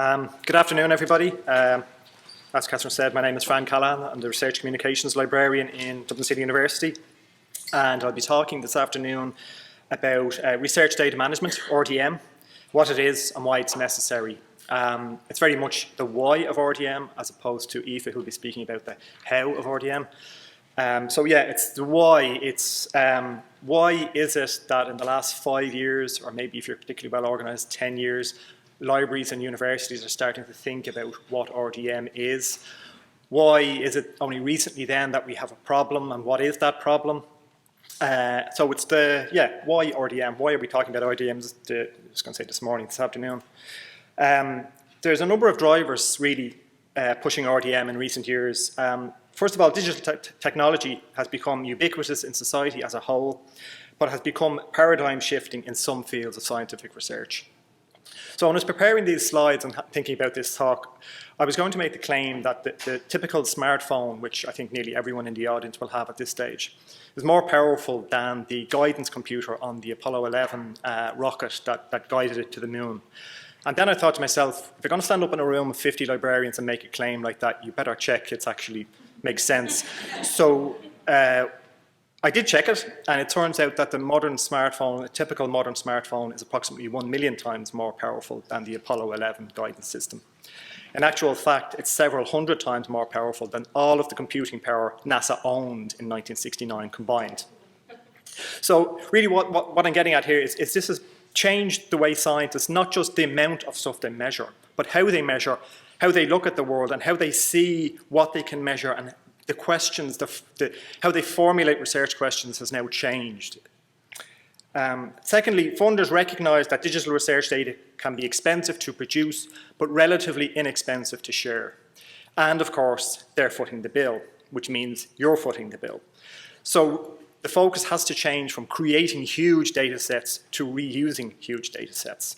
Good afternoon, everybody. As Catherine said, my name is Fran Callaghan. I'm the Research Communications Librarian in Dublin City University. And I'll be talking this afternoon about research data management, RDM, what it is and why it's necessary. It's very much the why of RDM as opposed to Aoife, who'll be speaking about the how of RDM. So yeah, it's the why. It's why is it that in the last 5 years, or maybe if you're particularly well organised, 10 years, libraries and universities are starting to think about what RDM is. Why is it only recently then that we have a problem, and what is that problem? So it's why RDM? Why are we talking about RDM? I was going to say this afternoon. There's a number of drivers really pushing RDM in recent years. First of all, digital technology has become ubiquitous in society as a whole, but has become paradigm shifting in some fields of scientific research. So when I was preparing these slides and thinking about this talk, I was going to make the claim that the typical smartphone, which I think nearly everyone in the audience will have at this stage, is more powerful than the guidance computer on the Apollo 11 rocket that guided it to the moon. And then I thought to myself, if you're going to stand up in a room of 50 librarians and make a claim like that, you better check it actually makes sense. So I did check it, and it turns out that the modern smartphone, a typical modern smartphone, is approximately 1 million times more powerful than the Apollo 11 guidance system. In actual fact, it's several hundred times more powerful than all of the computing power NASA owned in 1969 combined. So really what I'm getting at here is this has changed the way scientists, not just the amount of stuff they measure, but how they measure, how they look at the world, and how they see what they can measure, and the questions, how they formulate research questions has now changed. Secondly, funders recognise that digital research data can be expensive to produce, but relatively inexpensive to share. And of course, they're footing the bill, which means you're footing the bill. So the focus has to change from creating huge data sets to reusing huge data sets.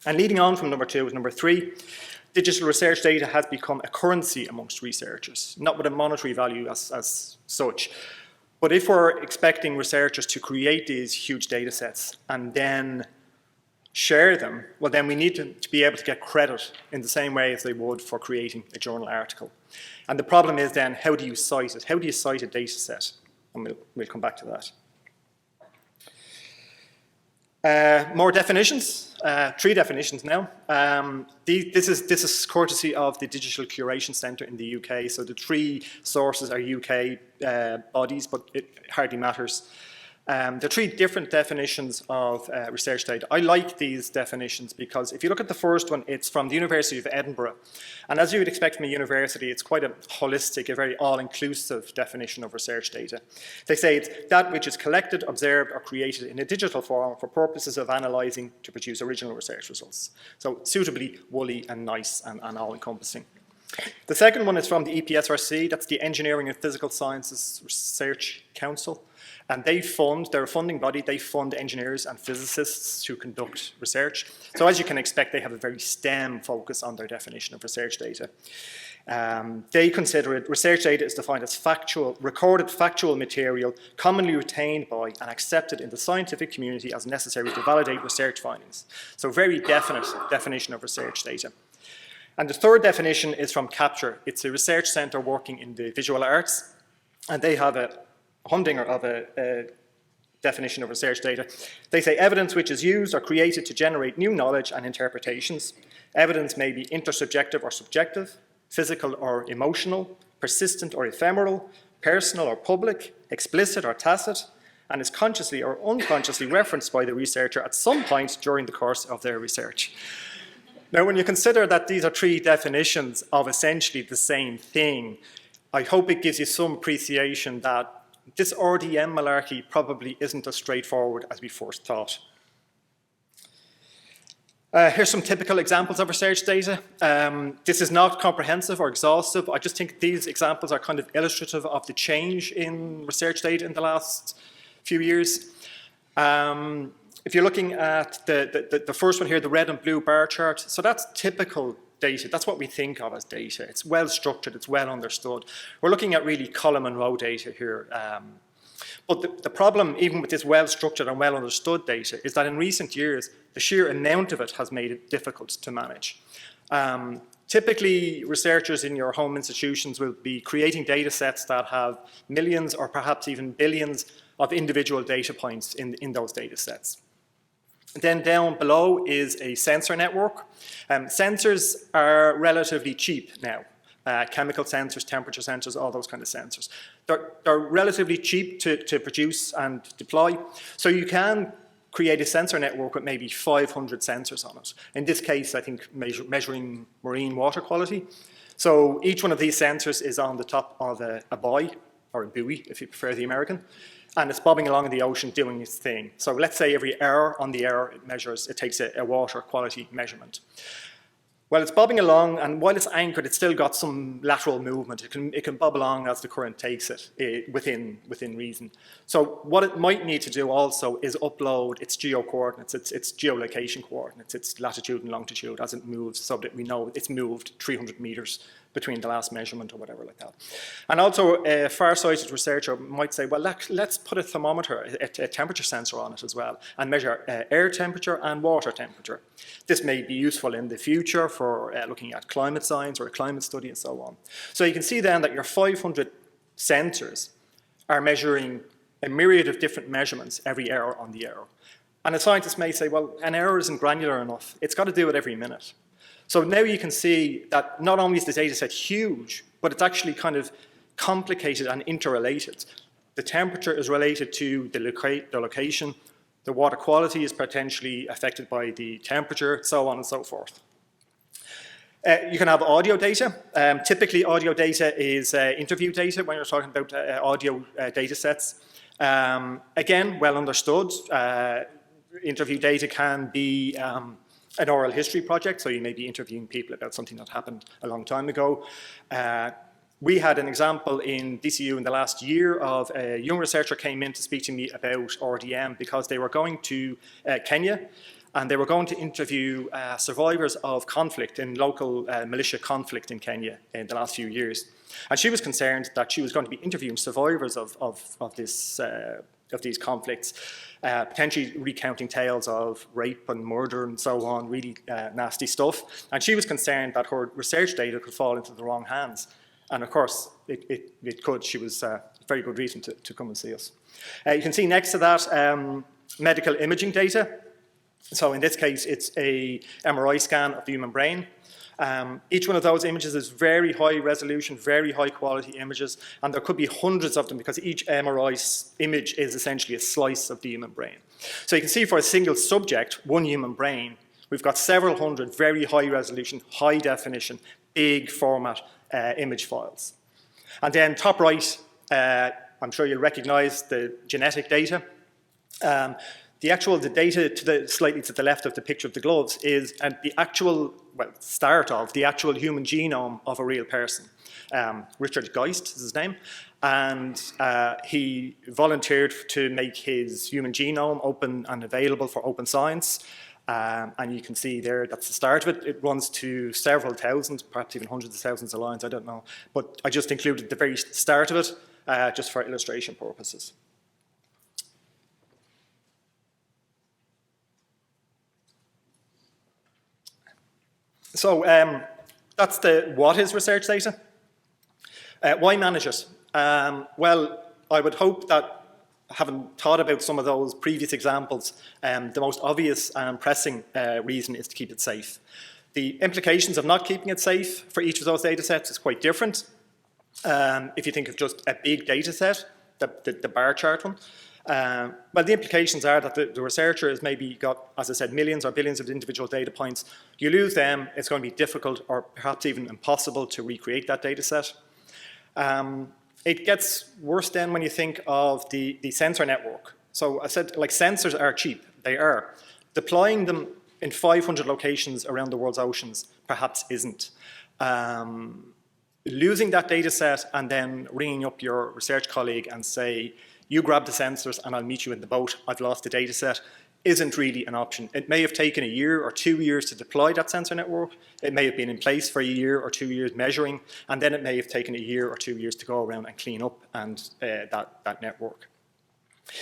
And leading on from number 2 is number 3. Digital research data has become a currency amongst researchers, not with a monetary value as such. But if we're expecting researchers to create these huge data sets and then share them, well then we need to be able to get credit in the same way as they would for creating a journal article. And the problem is then, how do you cite it? How do you cite a data set? And we'll come back to that. More definitions, 3 definitions now. This is courtesy of the Digital Curation Centre in the UK. So the 3 sources are UK bodies, but it hardly matters. There are 3 different definitions of research data. I like these definitions because if you look at the first one, it's from the University of Edinburgh. And as you would expect from a university, it's quite a holistic, a very all-inclusive definition of research data. They say it's that which is collected, observed, or created in a digital form for purposes of analysing to produce original research results. So suitably woolly and nice and all-encompassing. The second one is from the EPSRC, that's the Engineering and Physical Sciences Research Council. And they're a funding body, they fund engineers and physicists to conduct research. So as you can expect, they have a very STEM focus on their definition of research data. They consider it, research data is defined as recorded factual material commonly retained by and accepted in the scientific community as necessary to validate research findings. So very definite definition of research data. And the third definition is from Capture. It's a research centre working in the visual arts, and they have a humdinger of a definition of research data. They say evidence which is used or created to generate new knowledge and interpretations. Evidence may be intersubjective or subjective, physical or emotional, persistent or ephemeral, personal or public, explicit or tacit, and is consciously or unconsciously referenced by the researcher at some point during the course of their research. Now, when you consider that these are 3 definitions of essentially the same thing, I hope it gives you some appreciation that this RDM malarkey probably isn't as straightforward as we first thought. Here's some typical examples of research data. This is not comprehensive or exhaustive. I just think these examples are kind of illustrative of the change in research data in the last few years. If you're looking at the first one here, the red and blue bar chart, so that's typical data. That's what we think of as data. It's well structured, it's well understood. We're looking at really column and row data here. But the problem, even with this well-structured and well-understood data, is that in recent years, the sheer amount of it has made it difficult to manage. Typically, researchers in your home institutions will be creating data sets that have millions or perhaps even billions of individual data points in those data sets. Then down below is a sensor network. Sensors are relatively cheap now. Chemical sensors, temperature sensors, all those kind of sensors. They're relatively cheap to produce and deploy. So you can create a sensor network with maybe 500 sensors on it. In this case, I think measuring marine water quality. So each one of these sensors is on the top of a buoy, or a buoy if you prefer the American, and it's bobbing along in the ocean doing its thing. So let's say every hour on the hour it takes a water quality measurement. Well, it's bobbing along, and while it's anchored, it's still got some lateral movement. It can bob along as the current takes it within reason. So what it might need to do also is upload its geo-coordinates, its geolocation coordinates, its latitude and longitude as it moves, so that we know it's moved 300 meters between the last measurement or whatever like that. And also a far-sighted researcher might say, well, let's put a thermometer, a temperature sensor on it as well, and measure air temperature and water temperature. This may be useful in the future for looking at climate science or a climate study and so on. So you can see then that your 500 sensors are measuring a myriad of different measurements every hour on the hour. And a scientist may say, well, an hour isn't granular enough. It's got to do it every minute. So now you can see that not only is the data set huge, but it's actually kind of complicated and interrelated. The temperature is related to the location, the water quality is potentially affected by the temperature, so on and so forth. You can have audio data. Typically, audio data is interview data when you're talking about audio data sets. Again, well understood. Interview data can be an oral history project, so you may be interviewing people about something that happened a long time ago. We had an example in DCU in the last year of a young researcher came in to speak to me about RDM because they were going to Kenya, and they were going to interview survivors of conflict in local militia conflict in Kenya in the last few years. And she was concerned that she was going to be interviewing survivors of these conflicts, potentially recounting tales of rape and murder and so on, really nasty stuff. And she was concerned that her research data could fall into the wrong hands. And of course, it could. She was very good reason to come and see us. You can see next to that medical imaging data. So in this case, it's a MRI scan of the human brain. Each one of those images is very high resolution, very high quality images, and there could be hundreds of them because each MRI image is essentially a slice of the human brain. So you can see for a single subject, one human brain, we've got several hundred very high resolution, high definition, big format image files. And then top right, I'm sure you'll recognize the genetic data. The data slightly to the left of the picture of the gloves is the actual, start of the actual human genome of a real person. Richard Geist is his name, and he volunteered to make his human genome open and available for open science. And you can see there, that's the start of it. It runs to several thousand, perhaps even hundreds of thousands of lines, I don't know. But I just included the very start of it, just for illustration purposes. So that's the what is research data. Why manage it? Well, I would hope that having thought about some of those previous examples, the most obvious and pressing reason is to keep it safe. The implications of not keeping it safe for each of those data sets is quite different. If you think of just a big data set, the bar chart one, well, the implications are that the researcher has maybe got, as I said, millions or billions of individual data points. You lose them, it's going to be difficult or perhaps even impossible to recreate that data set. It gets worse then when you think of the sensor network. So I said, like, sensors are cheap. They are. Deploying them in 500 locations around the world's oceans perhaps isn't. Losing that data set and then ringing up your research colleague and say, you grab the sensors and I'll meet you in the boat, I've lost the data set, isn't really an option. It may have taken a year or 2 years to deploy that sensor network. It may have been in place for a year or 2 years measuring, and then it may have taken a year or 2 years to go around and clean up that network.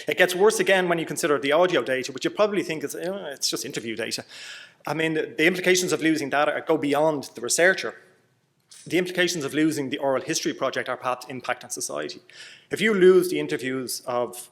It gets worse again when you consider the audio data, which you probably think is, it's just interview data. I mean, the implications of losing data go beyond the researcher. The implications of losing the oral history project are perhaps impact on society. If you lose the interviews of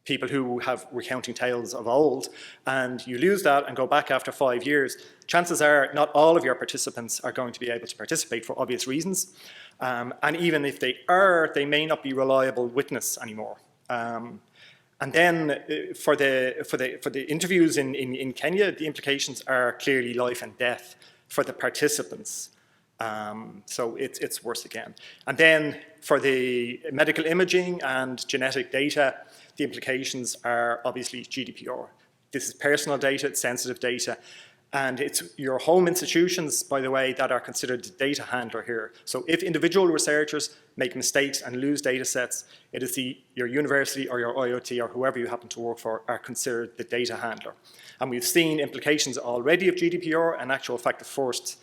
people who have recounting tales of old, and you lose that and go back after 5 years, chances are not all of your participants are going to be able to participate for obvious reasons. And even if they are, they may not be reliable witness anymore. And then for the interviews in Kenya, the implications are clearly life and death for the participants. So it's worse again. And then for the medical imaging and genetic data, the implications are obviously GDPR. This is personal data, it's sensitive data, and it's your home institutions, by the way, that are considered the data handler here. So if individual researchers make mistakes and lose data sets, it is your university or your IoT or whoever you happen to work for are considered the data handler. And we've seen implications already of GDPR. In actual fact, the first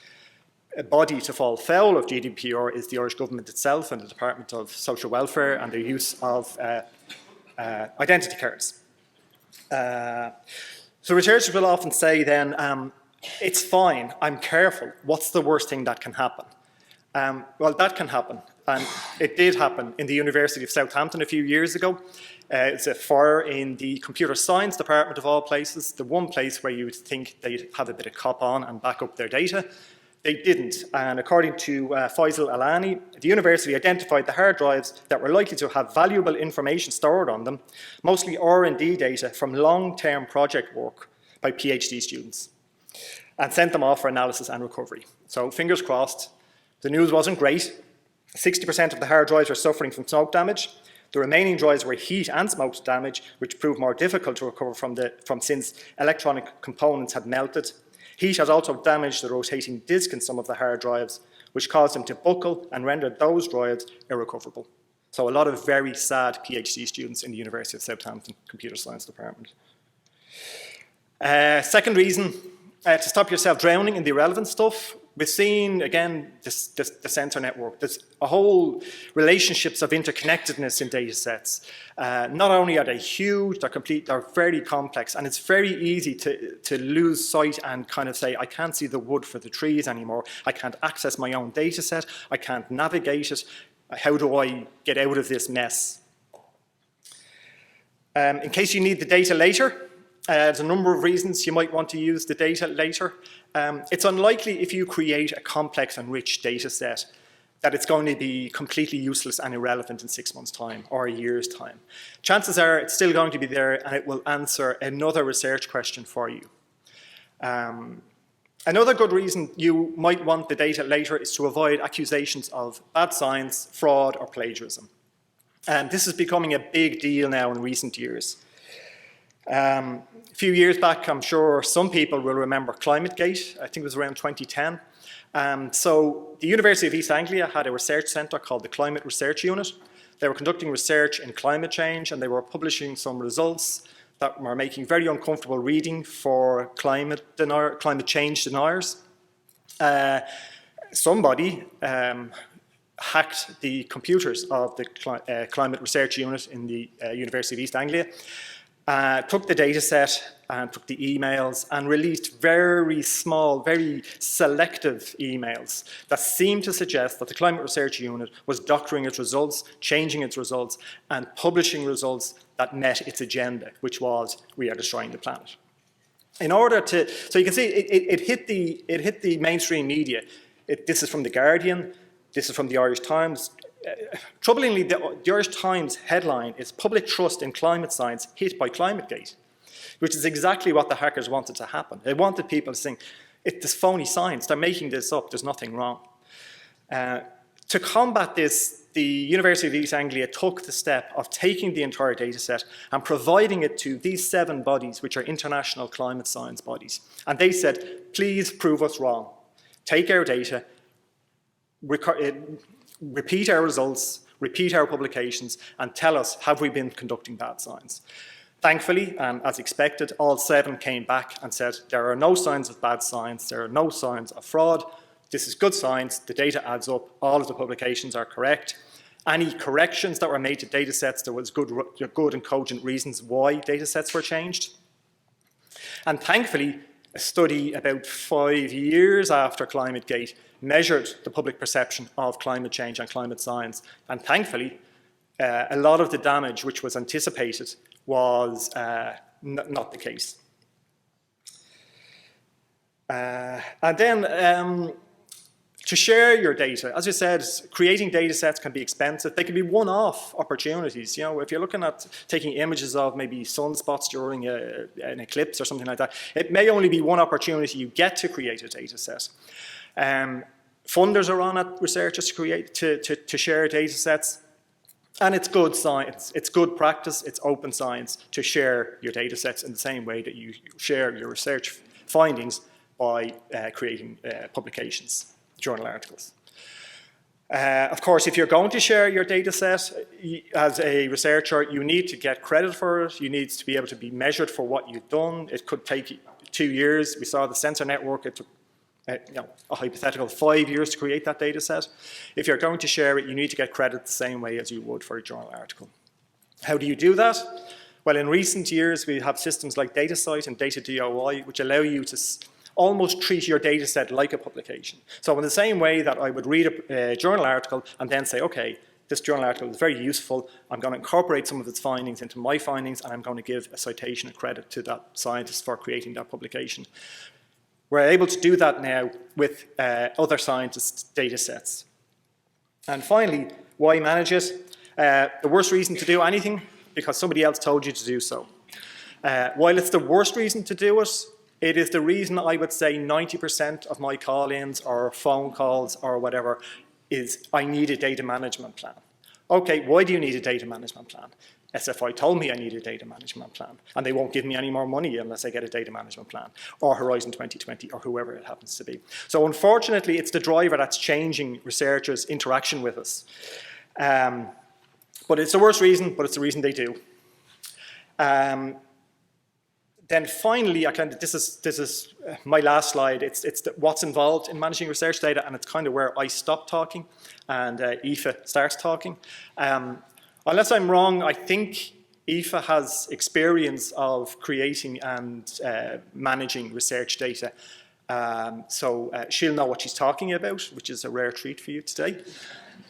body to fall foul of GDPR is the Irish government itself and the Department of Social Welfare and the use of identity cards. So researchers will often say then, it's fine, I'm careful, what's the worst thing that can happen? Well, that can happen, and it did happen in the University of Southampton a few years ago. It's a fire in the computer science department of all places, the one place where you would think they'd have a bit of cop on and back up their data. They didn't, and according to Faisal Alani, the university identified the hard drives that were likely to have valuable information stored on them, mostly R&D data from long-term project work by PhD students, and sent them off for analysis and recovery. So fingers crossed, the news wasn't great. 60% of the hard drives were suffering from smoke damage. The remaining drives were heat and smoke damage, which proved more difficult to recover from since electronic components had melted. Heat has also damaged the rotating disk in some of the hard drives, which caused them to buckle and rendered those drives irrecoverable. So a lot of very sad PhD students in the University of Southampton Computer Science Department. Second reason, to stop yourself drowning in the irrelevant stuff. We've seen, again, the sensor network. There's a whole relationships of interconnectedness in data sets. Not only are they huge, they're very complex, and it's very easy to lose sight and kind of say, I can't see the wood for the trees anymore. I can't access my own data set. I can't navigate it. How do I get out of this mess? In case you need the data later, there's a number of reasons you might want to use the data later. It's unlikely if you create a complex and rich data set that it's going to be completely useless and irrelevant in 6 months' time or a year's time. Chances are it's still going to be there and it will answer another research question for you. Another good reason you might want the data later is to avoid accusations of bad science, fraud, or plagiarism. This is becoming a big deal now in recent years. A few years back, I'm sure some people will remember ClimateGate. I think it was around 2010. So the University of East Anglia had a research centre called the Climate Research Unit. They were conducting research in climate change, and they were publishing some results that were making very uncomfortable reading for climate change deniers. Somebody hacked the computers of the Climate Research Unit in the University of East Anglia, took the data set and took the emails and released very small, very selective emails that seemed to suggest that the Climate Research Unit was doctoring its results, changing its results, and publishing results that met its agenda, which was, we are destroying the planet. In order to, so you can see it hit the mainstream media. This is from The Guardian, this is from the Irish Times. Troublingly, the Irish Times headline is "Public Trust in Climate Science Hit by ClimateGate," which is exactly what the hackers wanted to happen. They wanted people to think, it's this phony science, they're making this up, there's nothing wrong. To combat this, the University of East Anglia took the step of taking the entire data set and providing it to these 7 bodies, which are international climate science bodies. And they said, please prove us wrong. Take our data, repeat our results, repeat our publications, and tell us, have we been conducting bad science? Thankfully, and as expected, all 7 came back and said, there are no signs of bad science, there are no signs of fraud, this is good science, the data adds up, all of the publications are correct, any corrections that were made to data sets, there was good and cogent reasons why data sets were changed. And thankfully, a study about 5 years after ClimateGate measured the public perception of climate change and climate science. And thankfully, a lot of the damage which was anticipated was not the case. And then to share your data, as you said, creating data sets can be expensive. They can be one-off opportunities. You know, if you're looking at taking images of maybe sunspots during an eclipse or something like that, it may only be one opportunity you get to create a data set. Funders are on at researchers to share data sets. And it's good science, it's good practice, it's open science to share your data sets in the same way that you share your research findings by creating publications, journal articles. Of course, if you're going to share your data set as a researcher, you need to get credit for it. You need to be able to be measured for what you've done. It could take 2 years. We saw the sensor network, it took a hypothetical 5 years to create that data set. If you're going to share it, you need to get credit the same way as you would for a journal article. How do you do that? Well, in recent years, we have systems like DataCite and DataDOI, which allow you to almost treat your data set like a publication. So in the same way that I would read a journal article and then say, okay, this journal article is very useful, I'm going to incorporate some of its findings into my findings, and I'm going to give a citation of credit to that scientist for creating that publication. We're able to do that now with other scientists' data sets. And finally, why manage it? The worst reason to do anything, because somebody else told you to do so. While it's the worst reason to do it, it is the reason I would say 90% of my call-ins or phone calls or whatever is I need a data management plan. Okay, why do you need a data management plan? SFI told me I need a data management plan, and they won't give me any more money unless I get a data management plan, or Horizon 2020, or whoever it happens to be. So unfortunately, it's the driver that's changing researchers' interaction with us. But it's the worst reason, but it's the reason they do. Then finally, this is my last slide. It's what's involved in managing research data, and it's kind of where I stop talking and Aoife starts talking. Unless I'm wrong, I think Aoife has experience of creating and managing research data. So she'll know what she's talking about, which is a rare treat for you today.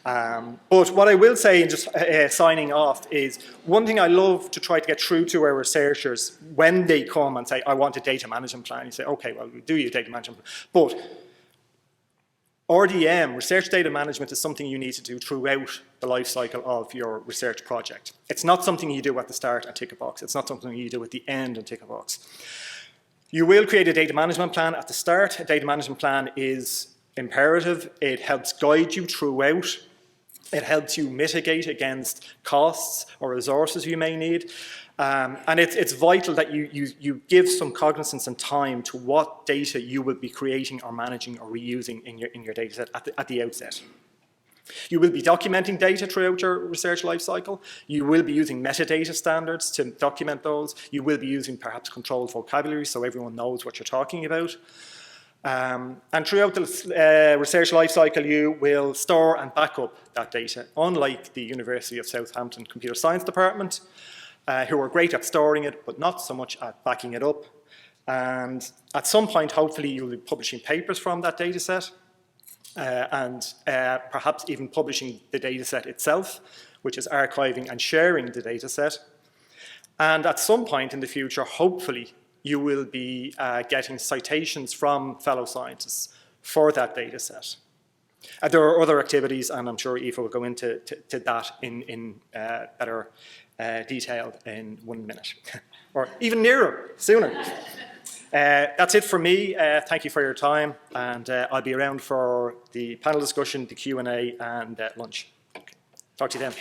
But what I will say, and just signing off, is one thing I love to try to get through to our researchers when they come and say, I want a data management plan. You say, okay, well, we do your data management plan. But RDM, research data management, is something you need to do throughout the life cycle of your research project. It's not something you do at the start and tick a box. It's not something you do at the end and tick a box. You will create a data management plan at the start. A data management plan is imperative. It helps guide you throughout. It helps you mitigate against costs or resources you may need. And it's vital that you give some cognizance and time to what data you will be creating or managing or reusing in your data set at the outset. You will be documenting data throughout your research lifecycle. You will be using metadata standards to document those. You will be using perhaps controlled vocabulary so everyone knows what you're talking about. And throughout the research lifecycle, you will store and back up that data, unlike the University of Southampton Computer Science Department, who are great at storing it, but not so much at backing it up. And at some point, hopefully, you'll be publishing papers from that data set, and perhaps even publishing the data set itself, which is archiving and sharing the data set. And at some point in the future, hopefully, you will be getting citations from fellow scientists for that data set. There are other activities, and I'm sure Aoife will go into that in better detail in 1 minute, or even nearer, sooner. That's it for me. Thank you for your time, and I'll be around for the panel discussion, the Q&A, and lunch. Okay. Talk to you then.